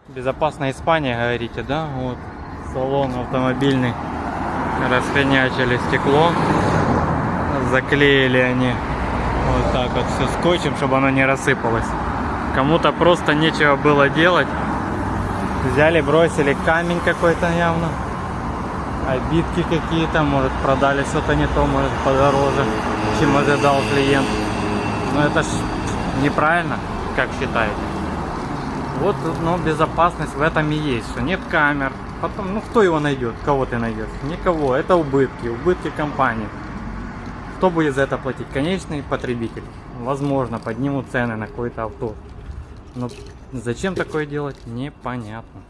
Безопасная Испания, говорите, да? Вот салон автомобильный. Расхренячили стекло. Заклеили они вот так вот все скотчем, чтобы оно не рассыпалось. Кому-то просто нечего было делать. Взяли, бросили камень какой-то явно. Обидки какие-то, может продали что-то не то, может подороже, чем ожидал клиент. Но это ж неправильно, как считаете. Вот, но безопасность в этом и есть, что нет камер. Потом, ну кто его найдет, кого ты найдешь? Никого, это убытки компании. Кто будет за это платить? Конечный потребитель. Возможно, поднимут цены на какое-то авто. Но зачем такое делать, непонятно.